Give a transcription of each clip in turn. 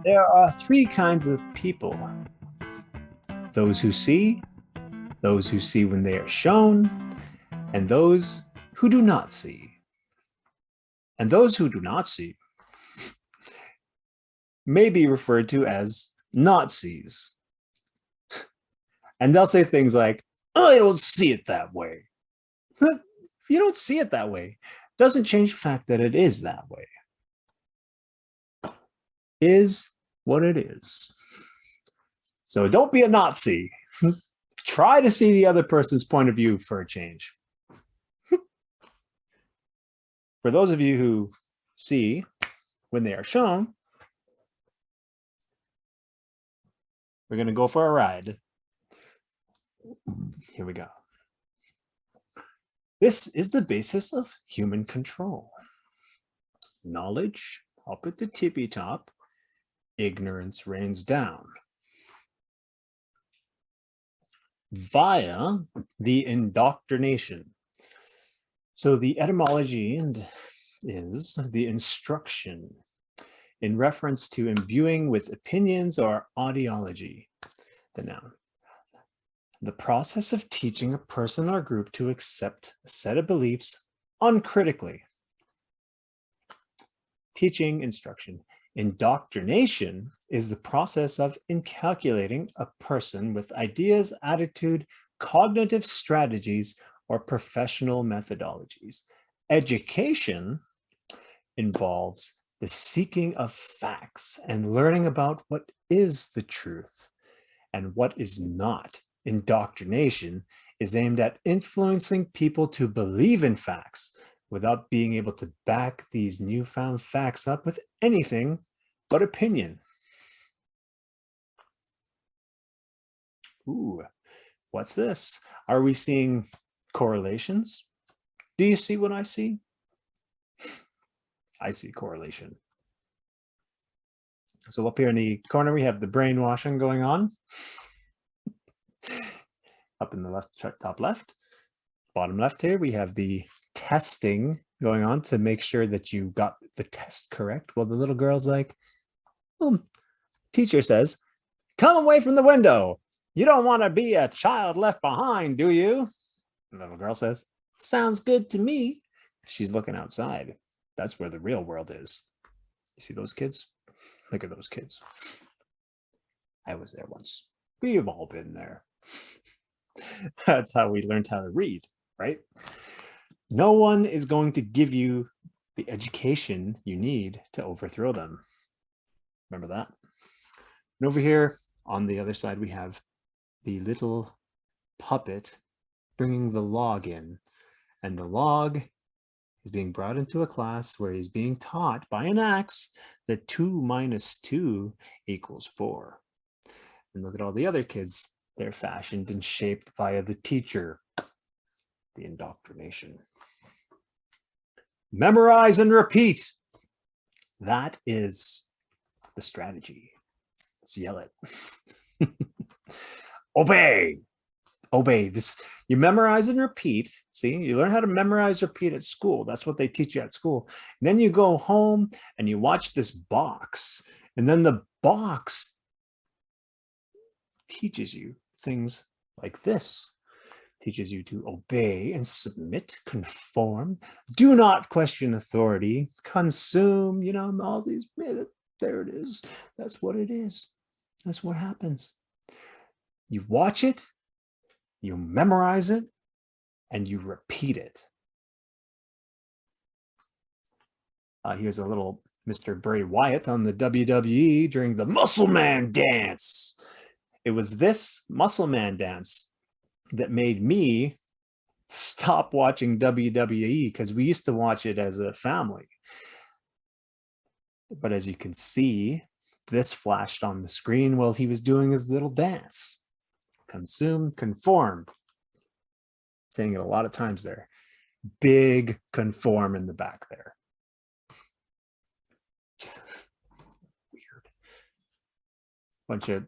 There are three kinds of people: those who see, those who see when they are shown, and those who do not see. And those who do not see may be referred to as Nazis. And they'll say things like, "Oh, I don't see it that way." If you don't see it that way, doesn't change the fact that it is that way. Is what it is. So don't be a Nazi. Try to see the other person's point of view for a change. For those of you who see when they are shown, we're going to go for a ride. Here we go. This is the basis of human control. Knowledge up at the tippy top, ignorance reigns down. Via the indoctrination. So the etymology is the instruction in reference to imbuing with opinions or ideology, the noun. The process of teaching a person or group to accept a set of beliefs uncritically. Teaching, instruction. Indoctrination is the process of inculcating a person with ideas, attitude, cognitive strategies, or professional methodologies. Education involves the seeking of facts and learning about what is the truth and what is not. Indoctrination is aimed at influencing people to believe in facts without being able to back these newfound facts up with anything but opinion. Ooh, what's this? Are we seeing correlations? Do you see what I see? I see correlation. So up here in the corner, we have the brainwashing going on. Up in the left, top left, bottom left here, we have the testing going on to make sure that you got the test correct. Well, the little girl's like, teacher says, "Come away from the window. You don't want to be a child left behind, do you?" The little girl says, "Sounds good to me." She's looking outside. That's where the real world is. You see those kids? Look at those kids. I was there once. We've all been there. That's how we learned how to read, right? No one is going to give you the education you need to overthrow them. Remember that? And over here on the other side, we have the little puppet bringing the log in. And the log is being brought into a class where he's being taught by an axe that 2 minus 2 equals 4. And look at all the other kids. They're fashioned and shaped via the teacher, the indoctrination. Memorize and repeat. That is the strategy. Let's yell it. Obey. Obey. This, you memorize and repeat. See, you learn how to memorize, repeat at school. That's what they teach you at school. And then you go home and you watch this box. And then the box teaches you things like this. Teaches you to obey and submit, conform, do not question authority, consume, all these, there it is. That's what it is. That's what happens. You watch it, you memorize it, and you repeat it. Here's a little Mr. Bray Wyatt on the WWE during the Muscle Man dance. It was this Muscle Man dance that made me stop watching WWE, because we used to watch it as a family. But as you can see, this flashed on the screen while he was doing his little dance. Consume, conform. Saying it a lot of times there. Big conform in the back there. Weird. Bunch of,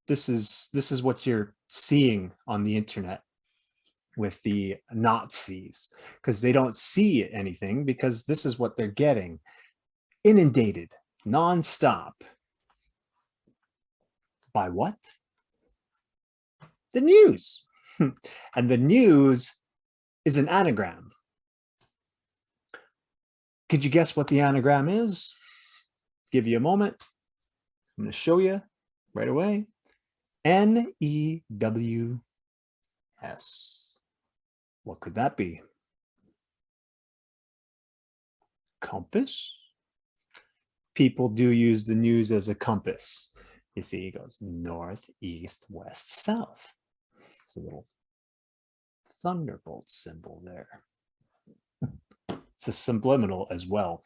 this is what you're seeing on the internet with the Nazis, because they don't see anything, because this is what they're getting. Inundated nonstop By what? The news. And the news is an anagram. Could you guess what the anagram is? Give you a moment. I'm going to show you right away. NEWS. What could that be? Compass. People do use the news as a compass. You see, it goes north, east, west, south. It's a little thunderbolt symbol there. It's a subliminal as well.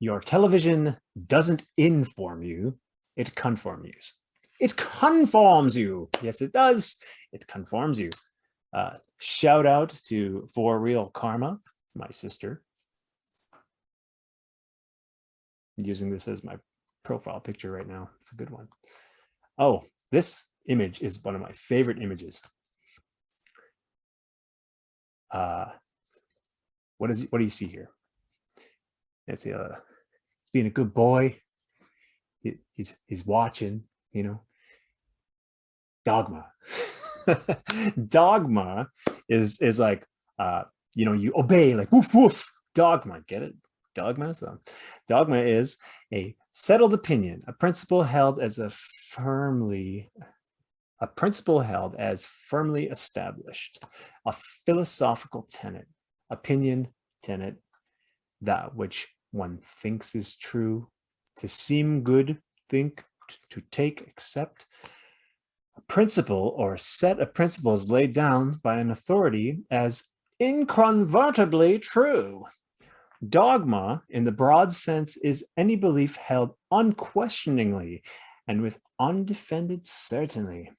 Your television doesn't inform you, it conforms you. It conforms you. Yes, it does. It conforms you. Shout out to For Real Karma, my sister. I'm using this as my profile picture right now. It's a good one. Oh, this image is one of my favorite images. What do you see here? It's he's being a good boy. He's watching, you know. Dogma. Dogma is like you know, you obey, like woof woof. Dogma, get it? Dogma. So dogma is a settled opinion, a principle held as firmly established, a philosophical tenet, opinion, tenet, that which one thinks is true, to seem good, think, to take, accept, a principle or a set of principles laid down by an authority as incontrovertibly true. Dogma, in the broad sense, is any belief held unquestioningly and with undefended certainty.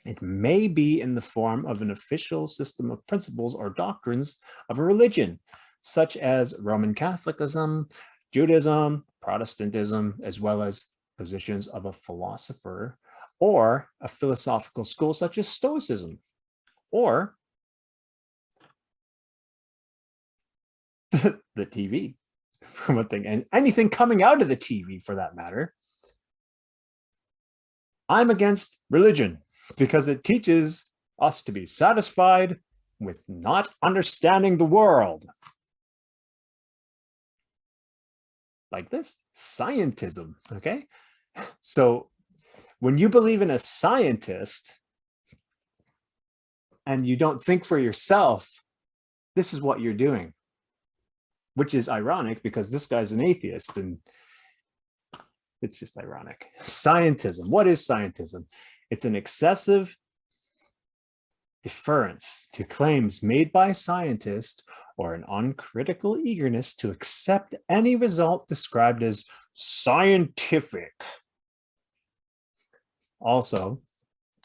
It may be in the form of an official system of principles or doctrines of a religion, such as Roman Catholicism, Judaism, Protestantism, as well as positions of a philosopher or a philosophical school such as Stoicism, or the TV, for one thing, and anything coming out of the TV for that matter. I'm against religion because it teaches us to be satisfied with not understanding the world. Like this, scientism, okay? So when you believe in a scientist and you don't think for yourself, this is what you're doing. Which is ironic because this guy's an atheist and it's just ironic. Scientism. What is scientism? It's an excessive deference to claims made by scientists or an uncritical eagerness to accept any result described as scientific. Also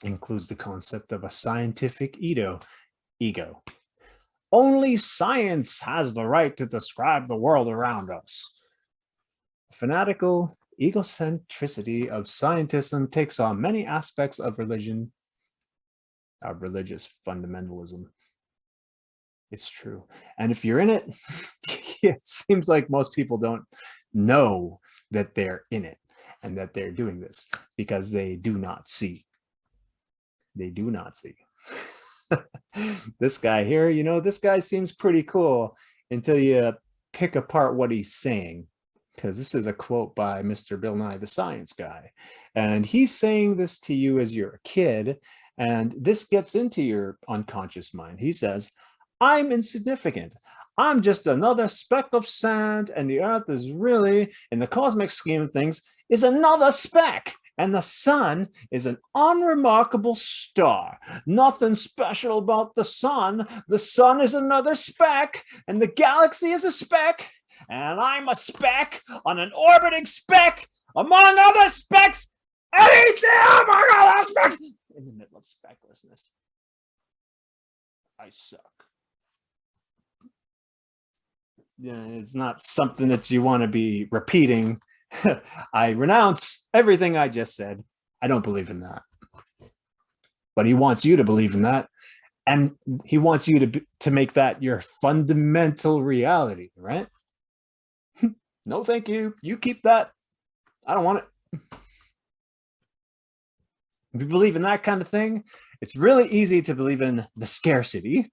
includes the concept of a scientific ego. Only science has the right to describe the world around us. Fanatical egocentricity of scientism takes on many aspects of religion, of religious fundamentalism. It's true. And if you're in it, it seems like most people don't know that they're in it and that they're doing this because they do not see. They do not see. This guy here, you know, this guy seems pretty cool until you pick apart what he's saying, because this is a quote by Mr. Bill Nye the Science Guy, and he's saying this to you as you're a kid, and this gets into your unconscious mind. He says, I'm insignificant. I'm just another speck of sand, and the earth is really, in the cosmic scheme of things, is another speck. And the sun is an unremarkable star. Nothing special about the sun. The sun is another speck, and the galaxy is a speck, and I'm a speck on an orbiting speck among other specks. Anything among other specks in the middle of specklessness. I suck. Yeah, it's not something that you want to be repeating. I renounce everything I just said. I don't believe in that. But he wants you to believe in that. And he wants you to make that your fundamental reality, right? No, thank you. You keep that. I don't want it. If you believe in that kind of thing, it's really easy to believe in the scarcity.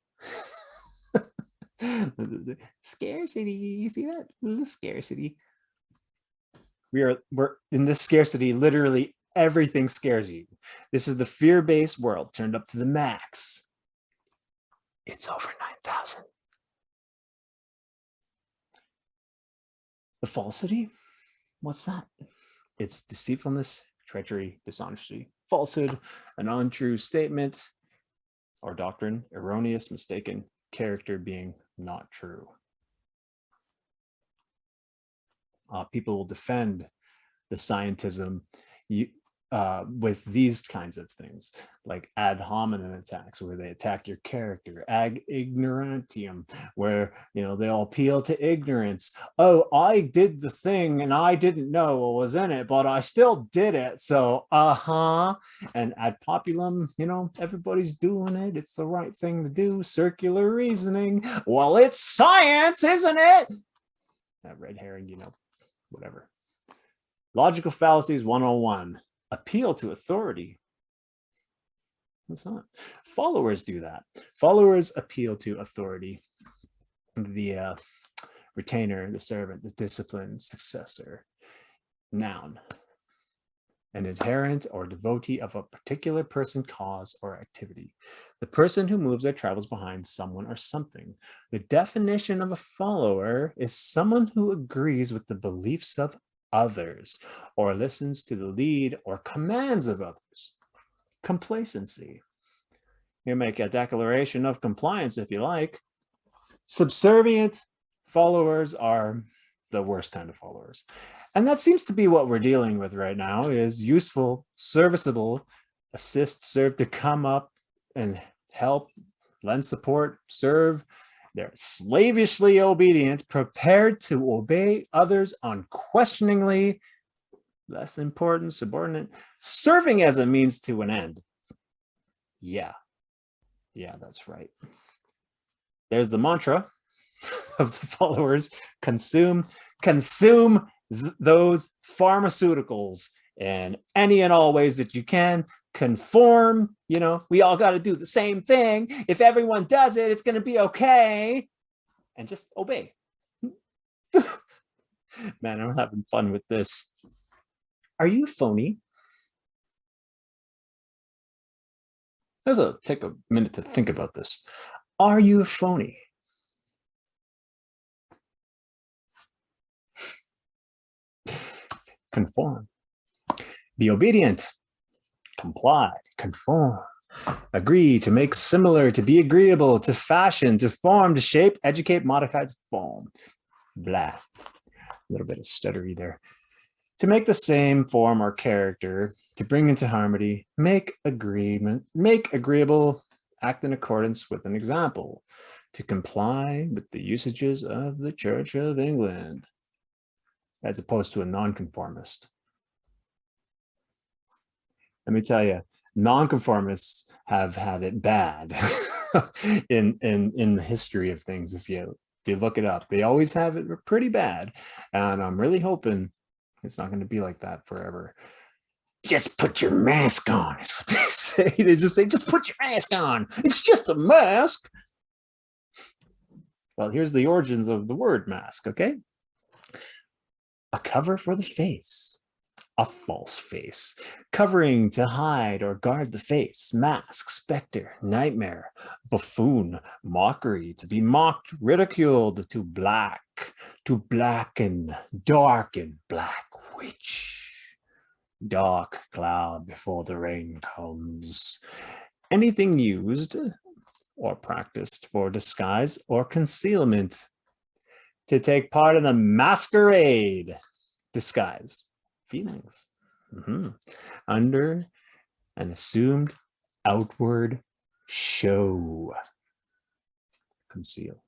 Scarcity, you see that? The scarcity. We're in this scarcity, literally everything scares you. This is the fear-based world turned up to the max. It's over 9,000. The falsity, what's that? It's deceitfulness, treachery, dishonesty, falsehood, an untrue statement or doctrine, erroneous, mistaken, character being not true. People will defend the scientism with these kinds of things, like ad hominem attacks, where they attack your character, ad ignorantium, where they'll appeal to ignorance. Oh, I did the thing and I didn't know what was in it, but I still did it. So and ad populum, everybody's doing it, it's the right thing to do. Circular reasoning, well, it's science, isn't it? That red herring, whatever. Logical fallacies 101. Appeal to authority. That's not. Followers do that. Followers appeal to authority. The retainer, the servant, the disciplined successor. Noun. An adherent or devotee of a particular person, cause, or activity. The person who moves or travels behind someone or something. The definition of a follower is someone who agrees with the beliefs of others or listens to the lead or commands of others. Complacency. You make a declaration of compliance if you like. Subservient followers are the worst kind of followers. And that seems to be what we're dealing with right now, is useful, serviceable, assist, serve to come up and help, lend support, serve. They're slavishly obedient, prepared to obey others unquestioningly, less important, subordinate, serving as a means to an end. Yeah, that's right. There's the mantra of the followers: consume those pharmaceuticals in any and all ways that you can. Conform, we all got to do the same thing. If everyone does it, it's going to be okay. And just obey. Man, I'm having fun with this. Are you phony? Let's take a minute to think about this. Are you a phony? Conform. Be obedient. Comply. Conform. Agree, to make similar, to be agreeable, to fashion, to form, to shape, educate, modify, to form. Blah. A little bit of stuttery there. To make the same form or character, to bring into harmony, make agreement, make agreeable, act in accordance with an example, to comply with the usages of the Church of England, as opposed to a nonconformist. Let me tell you, nonconformists have had it bad in the history of things. If you look it up, they always have it pretty bad, and I'm really hoping it's not going to be like that forever. Just put your mask on, is what they say. They just say, just put your mask on. It's just a mask. Well, here's the origins of the word mask, okay? A cover for the face. A false face, covering to hide or guard the face, mask, specter, nightmare, buffoon, mockery, to be mocked, ridiculed, to black, to blacken, darken, black witch, dark cloud before the rain comes. Anything used or practiced for disguise or concealment. To take part in the masquerade, disguise. Feelings under an assumed outward show. Conceal.